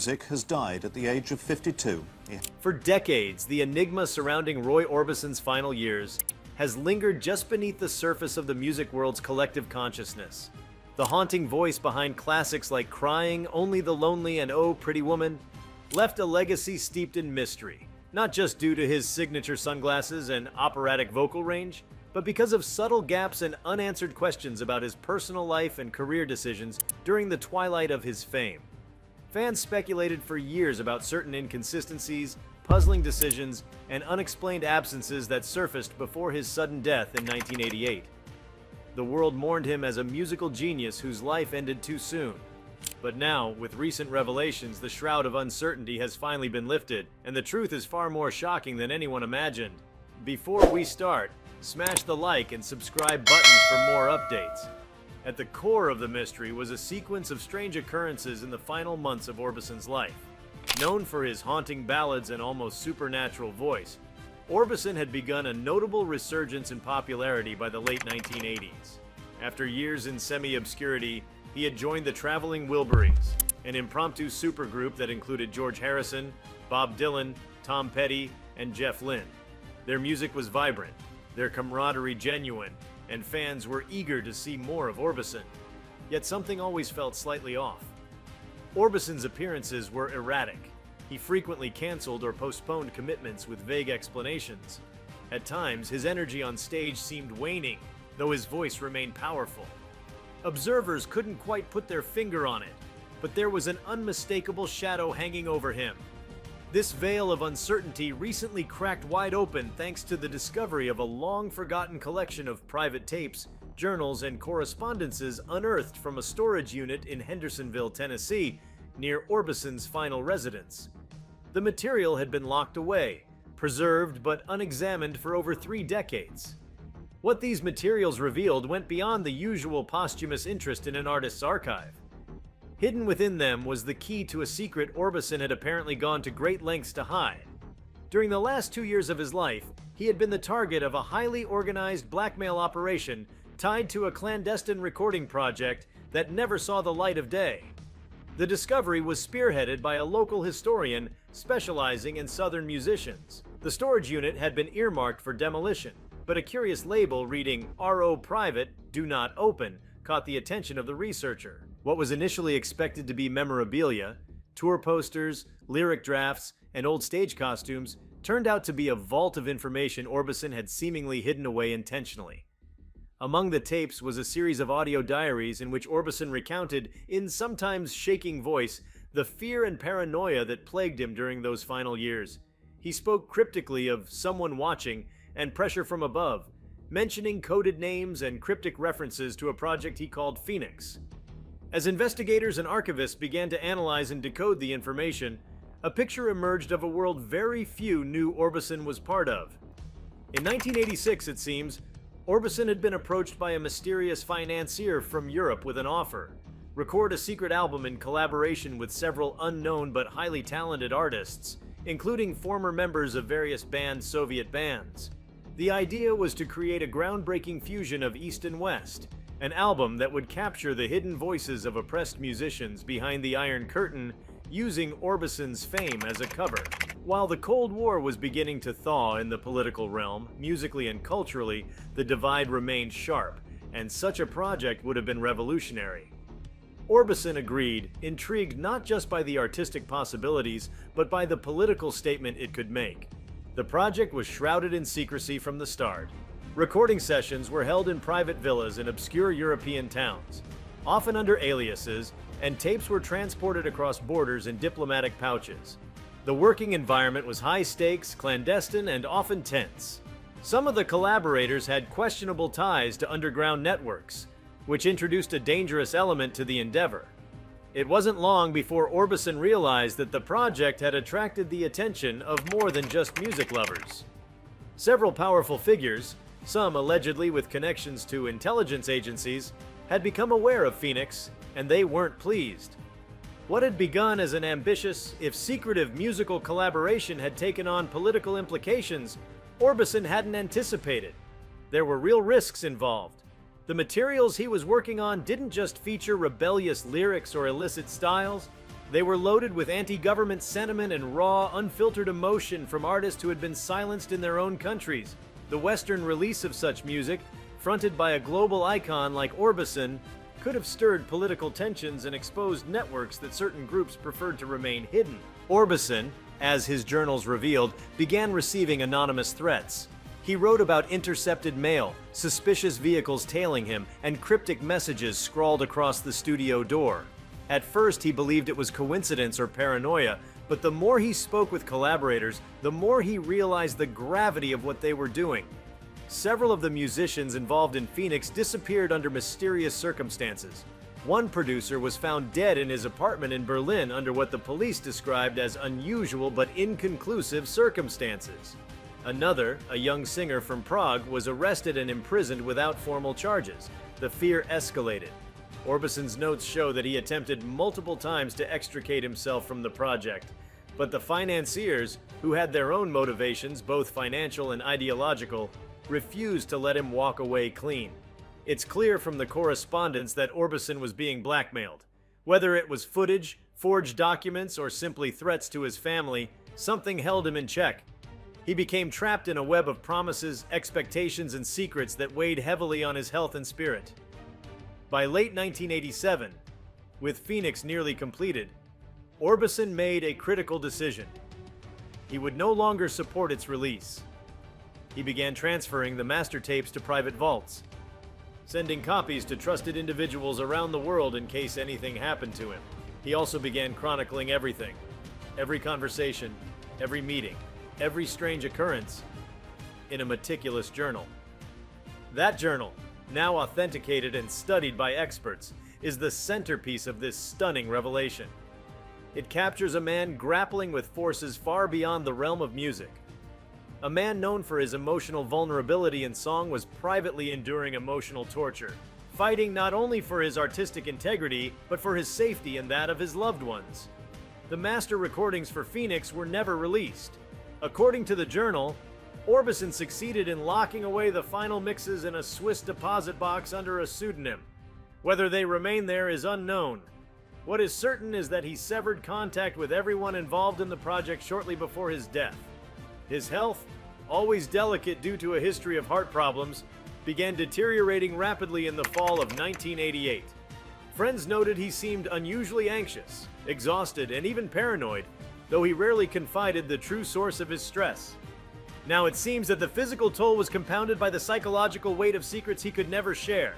music has died at the age of 52. For decades, the enigma surrounding Roy Orbison's final years has lingered just beneath the surface of the music world's collective consciousness. The haunting voice behind classics like Crying, Only the Lonely, and Oh, Pretty Woman left a legacy steeped in mystery, not just due to his signature sunglasses and operatic vocal range, but because of subtle gaps and unanswered questions about his personal life and career decisions during the twilight of his fame. Fans speculated for years about certain inconsistencies, puzzling decisions, and unexplained absences that surfaced before his sudden death in 1988. The world mourned him as a musical genius whose life ended too soon. But now, with recent revelations, the shroud of uncertainty has finally been lifted, and the truth is far more shocking than anyone imagined. Before we start, smash the like and subscribe buttons for more updates. At the core of the mystery was a sequence of strange occurrences in the final months of Orbison's life. Known for his haunting ballads and almost supernatural voice, Orbison had begun a notable resurgence in popularity by the late 1980s. After years in semi-obscurity, he had joined the Traveling Wilburys, an impromptu supergroup that included George Harrison, Bob Dylan, Tom Petty, and Jeff Lynne. Their music was vibrant, their camaraderie genuine, and fans were eager to see more of Orbison. Yet something always felt slightly off. Orbison's appearances were erratic. He frequently canceled or postponed commitments with vague explanations. At times, his energy on stage seemed waning, though his voice remained powerful. Observers couldn't quite put their finger on it, but there was an unmistakable shadow hanging over him. This veil of uncertainty recently cracked wide open thanks to the discovery of a long-forgotten collection of private tapes, journals, and correspondences unearthed from a storage unit in Hendersonville, Tennessee, near Orbison's final residence. The material had been locked away, preserved but unexamined for over 3 decades. What these materials revealed went beyond the usual posthumous interest in an artist's archive. Hidden within them was the key to a secret Orbison had apparently gone to great lengths to hide. During the last 2 years of his life, he had been the target of a highly organized blackmail operation tied to a clandestine recording project that never saw the light of day. The discovery was spearheaded by a local historian specializing in Southern musicians. The storage unit had been earmarked for demolition, but a curious label reading "RO Private, Do Not Open" caught the attention of the researcher. What was initially expected to be memorabilia, tour posters, lyric drafts, and old stage costumes turned out to be a vault of information Orbison had seemingly hidden away intentionally. Among the tapes was a series of audio diaries in which Orbison recounted, in sometimes shaking voice, the fear and paranoia that plagued him during those final years. He spoke cryptically of someone watching and pressure from above, mentioning coded names and cryptic references to a project he called Phoenix. As investigators and archivists began to analyze and decode the information, a picture emerged of a world very few knew Orbison was part of. In 1986, it seems, Orbison had been approached by a mysterious financier from Europe with an offer: record a secret album in collaboration with several unknown but highly talented artists, including former members of various banned Soviet bands. The idea was to create a groundbreaking fusion of East and West, an album that would capture the hidden voices of oppressed musicians behind the Iron Curtain, using Orbison's fame as a cover. While the Cold War was beginning to thaw in the political realm, musically and culturally, the divide remained sharp, and such a project would have been revolutionary. Orbison agreed, intrigued not just by the artistic possibilities, but by the political statement it could make. The project was shrouded in secrecy from the start. Recording sessions were held in private villas in obscure European towns, often under aliases, and tapes were transported across borders in diplomatic pouches. The working environment was high stakes, clandestine, and often tense. Some of the collaborators had questionable ties to underground networks, which introduced a dangerous element to the endeavor. It wasn't long before Orbison realized that the project had attracted the attention of more than just music lovers. Several powerful figures, some allegedly with connections to intelligence agencies, had become aware of Phoenix, and they weren't pleased. What had begun as an ambitious, if secretive, musical collaboration had taken on political implications Orbison hadn't anticipated. There were real risks involved. The materials he was working on didn't just feature rebellious lyrics or illicit styles, They were loaded with anti-government sentiment and raw, unfiltered emotion from artists who had been silenced in their own countries. The Western release of such music, fronted by a global icon like Orbison, could have stirred political tensions and exposed networks that certain groups preferred to remain hidden. Orbison, as his journals revealed, began receiving anonymous threats. He wrote about intercepted mail, suspicious vehicles tailing him, and cryptic messages scrawled across the studio door. At first, he believed it was coincidence or paranoia, but the more he spoke with collaborators, the more he realized the gravity of what they were doing. Several of the musicians involved in Phoenix disappeared under mysterious circumstances. One producer was found dead in his apartment in Berlin under what the police described as unusual but inconclusive circumstances. Another, a young singer from Prague, was arrested and imprisoned without formal charges. The fear escalated. Orbison's notes show that he attempted multiple times to extricate himself from the project, but the financiers, who had their own motivations, both financial and ideological, refused to let him walk away clean. It's clear from the correspondence that Orbison was being blackmailed. Whether it was footage, forged documents, or simply threats to his family, something held him in check. He became trapped in a web of promises, expectations, and secrets that weighed heavily on his health and spirit. By late 1987, with Phoenix nearly completed, Orbison made a critical decision. He would no longer support its release. He began transferring the master tapes to private vaults, sending copies to trusted individuals around the world in case anything happened to him. He also began chronicling everything, every conversation, every meeting, every strange occurrence, in a meticulous journal. That journal, now authenticated and studied by experts, is the centerpiece of this stunning revelation. It captures a man grappling with forces far beyond the realm of music. A man known for his emotional vulnerability in song was privately enduring emotional torture, fighting not only for his artistic integrity, but for his safety and that of his loved ones. The master recordings for Phoenix were never released. According to the journal, Orbison succeeded in locking away the final mixes in a Swiss deposit box under a pseudonym. Whether they remain there is unknown. What is certain is that he severed contact with everyone involved in the project shortly before his death. His health, always delicate due to a history of heart problems, began deteriorating rapidly in the fall of 1988. Friends noted he seemed unusually anxious, exhausted, and even paranoid, though he rarely confided the true source of his stress. Now it seems that the physical toll was compounded by the psychological weight of secrets he could never share.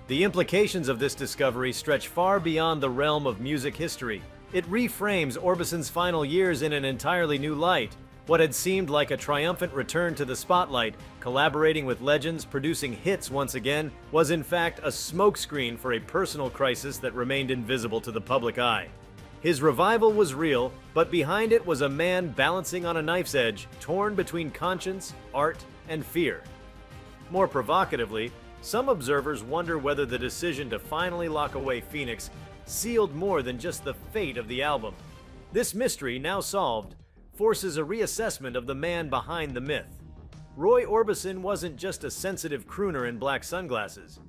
The implications of this discovery stretch far beyond the realm of music history. It reframes Orbison's final years in an entirely new light. What had seemed like a triumphant return to the spotlight, collaborating with legends, producing hits once again, was in fact a smokescreen for a personal crisis that remained invisible to the public eye. His revival was real, but behind it was a man balancing on a knife's edge, torn between conscience, art, and fear. More provocatively, some observers wonder whether the decision to finally lock away Phoenix sealed more than just the fate of the album. This mystery, now solved, forces a reassessment of the man behind the myth. Roy Orbison wasn't just a sensitive crooner in black sunglasses.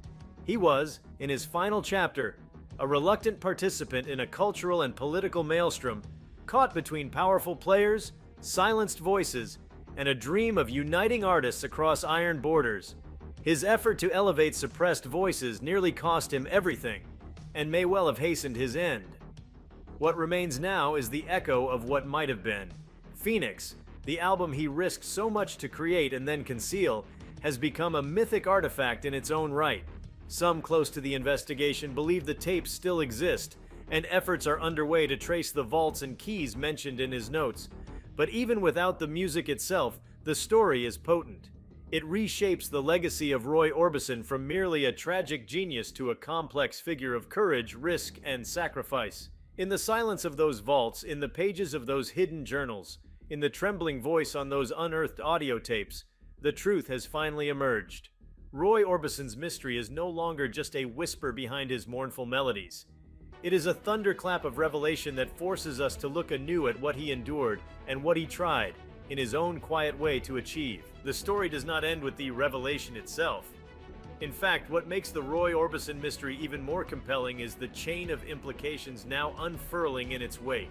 He was, in his final chapter, a reluctant participant in a cultural and political maelstrom, caught between powerful players, silenced voices, and a dream of uniting artists across iron borders. His effort to elevate suppressed voices nearly cost him everything, and may well have hastened his end. What remains now is the echo of what might have been. Phoenix, the album he risked so much to create and then conceal, has become a mythic artifact in its own right. Some close to the investigation believe the tapes still exist, and efforts are underway to trace the vaults and keys mentioned in his notes. But even without the music itself, the story is potent. It reshapes the legacy of Roy Orbison from merely a tragic genius to a complex figure of courage, risk, and sacrifice. In the silence of those vaults, in the pages of those hidden journals, in the trembling voice on those unearthed audio tapes, the truth has finally emerged. Roy Orbison's mystery is no longer just a whisper behind his mournful melodies. It is a thunderclap of revelation that forces us to look anew at what he endured and what he tried, in his own quiet way, to achieve. The story does not end with the revelation itself. In fact, what makes the Roy Orbison mystery even more compelling is the chain of implications now unfurling in its wake.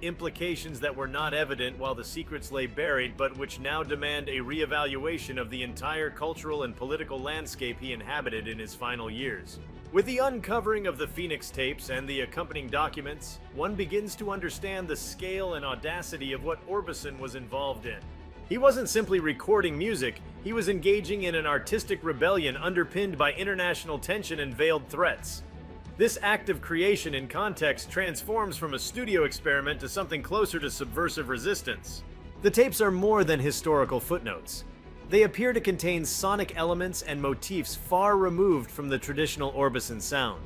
Implications that were not evident while the secrets lay buried, but which now demand a reevaluation of the entire cultural and political landscape he inhabited in his final years. With the uncovering of the Phoenix tapes and the accompanying documents, one begins to understand the scale and audacity of what Orbison was involved in. He wasn't simply recording music, he was engaging in an artistic rebellion underpinned by international tension and veiled threats. This act of creation in context transforms from a studio experiment to something closer to subversive resistance. The tapes are more than historical footnotes. They appear to contain sonic elements and motifs far removed from the traditional Orbison sound.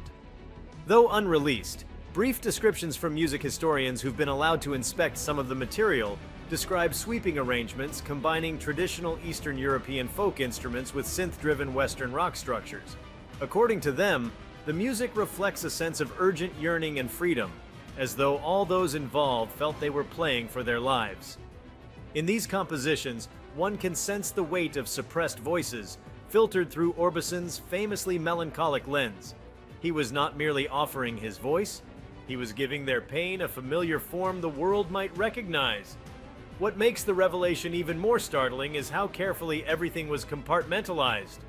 Though unreleased, brief descriptions from music historians who've been allowed to inspect some of the material describe sweeping arrangements combining traditional Eastern European folk instruments with synth-driven Western rock structures. According to them, the music reflects a sense of urgent yearning and freedom, as though all those involved felt they were playing for their lives. In these compositions, one can sense the weight of suppressed voices, filtered through Orbison's famously melancholic lens. He was not merely offering his voice, he was giving their pain a familiar form the world might recognize. What makes the revelation even more startling is how carefully everything was compartmentalized.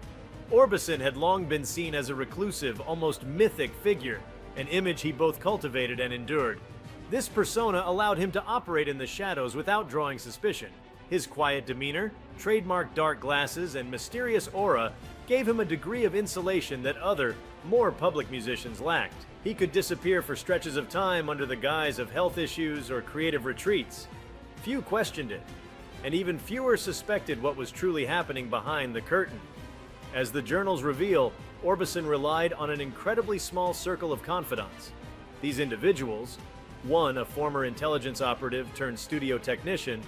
Orbison had long been seen as a reclusive, almost mythic figure, an image he both cultivated and endured. This persona allowed him to operate in the shadows without drawing suspicion. His quiet demeanor, trademark dark glasses, and mysterious aura gave him a degree of insulation that other, more public musicians lacked. He could disappear for stretches of time under the guise of health issues or creative retreats. Few questioned it, and even fewer suspected what was truly happening behind the curtain. As the journals reveal, Orbison relied on an incredibly small circle of confidants. These individuals, one a former intelligence operative turned studio technician,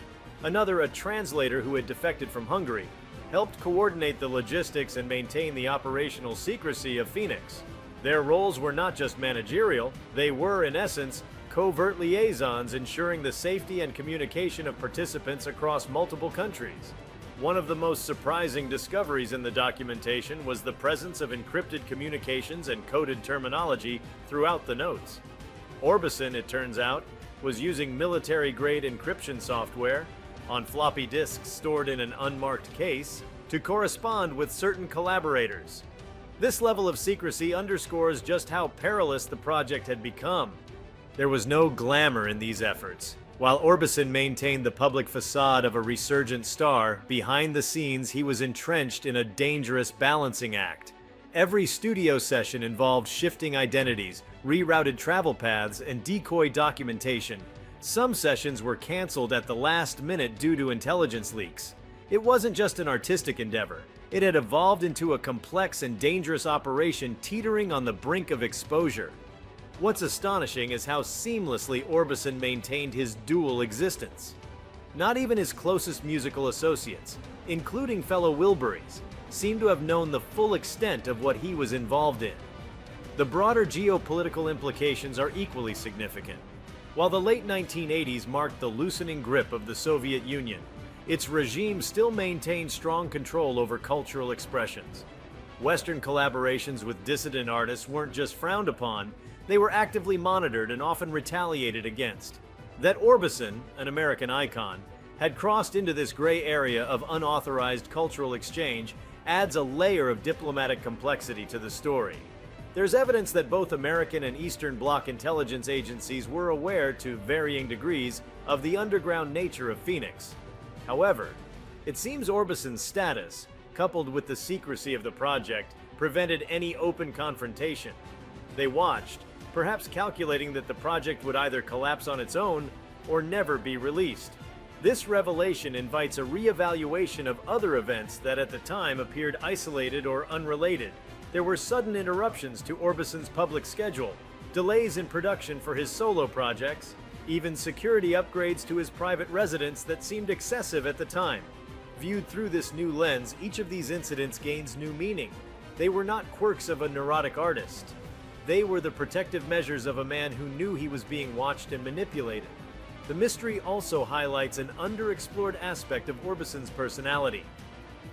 another a translator who had defected from Hungary, helped coordinate the logistics and maintain the operational secrecy of Phoenix. Their roles were not just managerial, they were, in essence, covert liaisons ensuring the safety and communication of participants across multiple countries. One of the most surprising discoveries in the documentation was the presence of encrypted communications and coded terminology throughout the notes. Orbison, it turns out, was using military-grade encryption software on floppy disks stored in an unmarked case to correspond with certain collaborators. This level of secrecy underscores just how perilous the project had become. There was no glamour in these efforts. While Orbison maintained the public facade of a resurgent star, behind the scenes he was entrenched in a dangerous balancing act. Every studio session involved shifting identities, rerouted travel paths, and decoy documentation. Some sessions were canceled at the last minute due to intelligence leaks. It wasn't just an artistic endeavor. It had evolved into a complex and dangerous operation teetering on the brink of exposure. What's astonishing is how seamlessly Orbison maintained his dual existence. Not even his closest musical associates, including fellow Wilburys, seem to have known the full extent of what he was involved in. The broader geopolitical implications are equally significant. While the late 1980s marked the loosening grip of the Soviet Union, its regime still maintained strong control over cultural expressions. Western collaborations with dissident artists weren't just frowned upon, they were actively monitored and often retaliated against. That Orbison, an American icon, had crossed into this gray area of unauthorized cultural exchange adds a layer of diplomatic complexity to the story. There's evidence that both American and Eastern Bloc intelligence agencies were aware to varying degrees of the underground nature of Phoenix. However, it seems Orbison's status, coupled with the secrecy of the project, prevented any open confrontation. They watched, perhaps calculating that the project would either collapse on its own or never be released. This revelation invites a re-evaluation of other events that at the time appeared isolated or unrelated. There were sudden interruptions to Orbison's public schedule, delays in production for his solo projects, even security upgrades to his private residence that seemed excessive at the time. Viewed through this new lens, each of these incidents gains new meaning. They were not quirks of a neurotic artist. They were the protective measures of a man who knew he was being watched and manipulated. The mystery also highlights an underexplored aspect of Orbison's personality: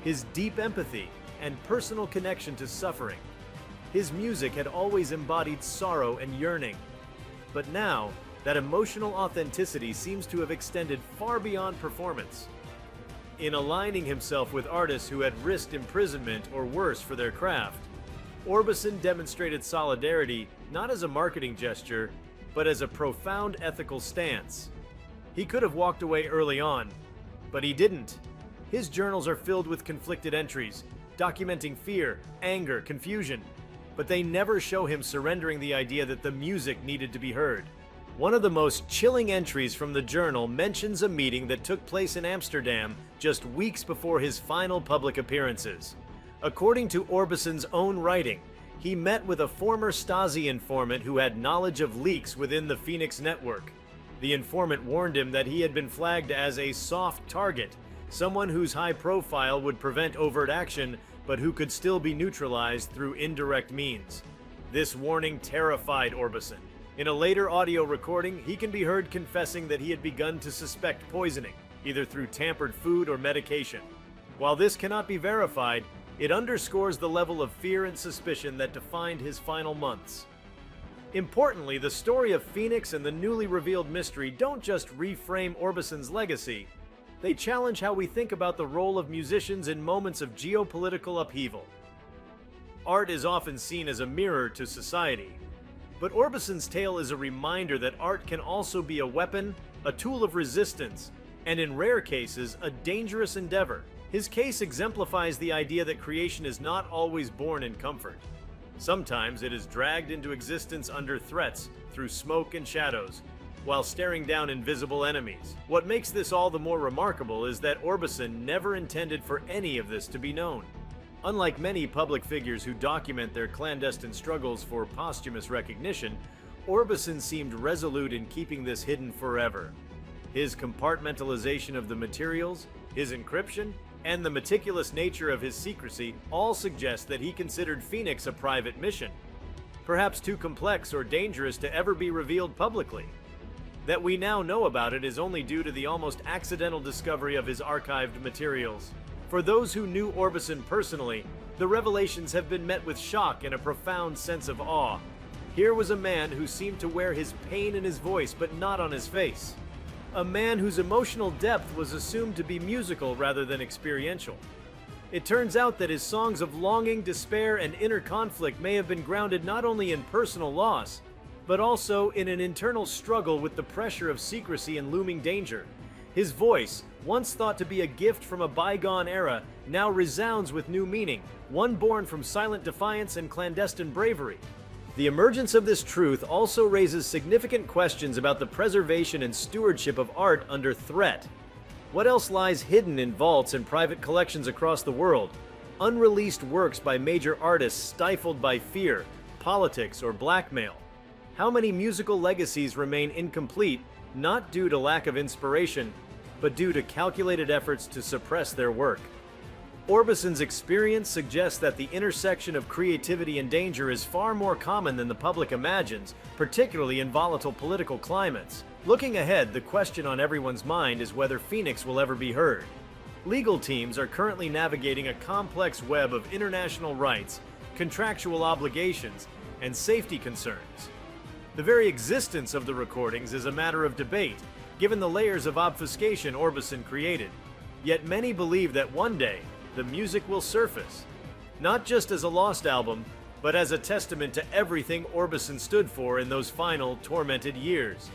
his deep empathy, and personal connection to suffering. His music had always embodied sorrow and yearning. But now, that emotional authenticity seems to have extended far beyond performance. In aligning himself with artists who had risked imprisonment or worse for their craft, Orbison demonstrated solidarity not as a marketing gesture, but as a profound ethical stance. He could have walked away early on, but he didn't. His journals are filled with conflicted entries, documenting fear, anger, confusion, but they never show him surrendering the idea that the music needed to be heard. One of the most chilling entries from the journal mentions a meeting that took place in Amsterdam just weeks before his final public appearances. According to Orbison's own writing, he met with a former Stasi informant who had knowledge of leaks within the Phoenix network. The informant warned him that he had been flagged as a soft target, someone whose high profile would prevent overt action, but who could still be neutralized through indirect means. This warning terrified Orbison. In a later audio recording, he can be heard confessing that he had begun to suspect poisoning, either through tampered food or medication. While this cannot be verified, it underscores the level of fear and suspicion that defined his final months. Importantly, the story of Phoenix and the newly revealed mystery don't just reframe Orbison's legacy, they challenge how we think about the role of musicians in moments of geopolitical upheaval. Art is often seen as a mirror to society, but Orbison's tale is a reminder that art can also be a weapon, a tool of resistance, and in rare cases, a dangerous endeavor. His case exemplifies the idea that creation is not always born in comfort. Sometimes it is dragged into existence under threats through smoke and shadows, while staring down invisible enemies. What makes this all the more remarkable is that Orbison never intended for any of this to be known. Unlike many public figures who document their clandestine struggles for posthumous recognition, Orbison seemed resolute in keeping this hidden forever. His compartmentalization of the materials, his encryption, and the meticulous nature of his secrecy all suggest that he considered Phoenix a private mission, perhaps too complex or dangerous to ever be revealed publicly. That we now know about it is only due to the almost accidental discovery of his archived materials. For those who knew Orbison personally, the revelations have been met with shock and a profound sense of awe. Here was a man who seemed to wear his pain in his voice but not on his face. A man whose emotional depth was assumed to be musical rather than experiential. It turns out that his songs of longing, despair, and inner conflict may have been grounded not only in personal loss, but also in an internal struggle with the pressure of secrecy and looming danger. His voice, once thought to be a gift from a bygone era, now resounds with new meaning, one born from silent defiance and clandestine bravery. The emergence of this truth also raises significant questions about the preservation and stewardship of art under threat. What else lies hidden in vaults and private collections across the world? Unreleased works by major artists stifled by fear, politics, or blackmail. How many musical legacies remain incomplete, not due to lack of inspiration, but due to calculated efforts to suppress their work? Orbison's experience suggests that the intersection of creativity and danger is far more common than the public imagines, particularly in volatile political climates. Looking ahead, the question on everyone's mind is whether Phoenix will ever be heard. Legal teams are currently navigating a complex web of international rights, contractual obligations, and safety concerns. The very existence of the recordings is a matter of debate, given the layers of obfuscation Orbison created. Yet many believe that one day, the music will surface, not just as a lost album, but as a testament to everything Orbison stood for in those final, tormented years.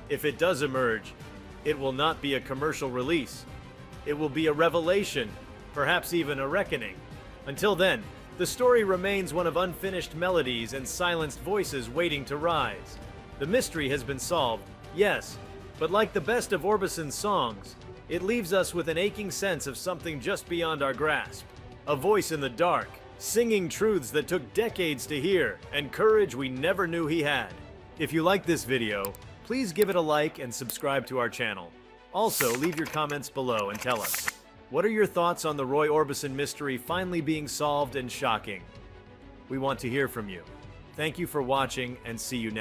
If it does emerge, it will not be a commercial release. It will be a revelation, perhaps even a reckoning. Until then, the story remains one of unfinished melodies and silenced voices waiting to rise. The mystery has been solved, yes, but like the best of Orbison's songs, it leaves us with an aching sense of something just beyond our grasp. A voice in the dark, singing truths that took decades to hear, and courage we never knew he had. If you like this video, please give it a like and subscribe to our channel. Also, leave your comments below and tell us, what are your thoughts on the Roy Orbison mystery finally being solved and shocking? We want to hear from you. Thank you for watching, and see you next time.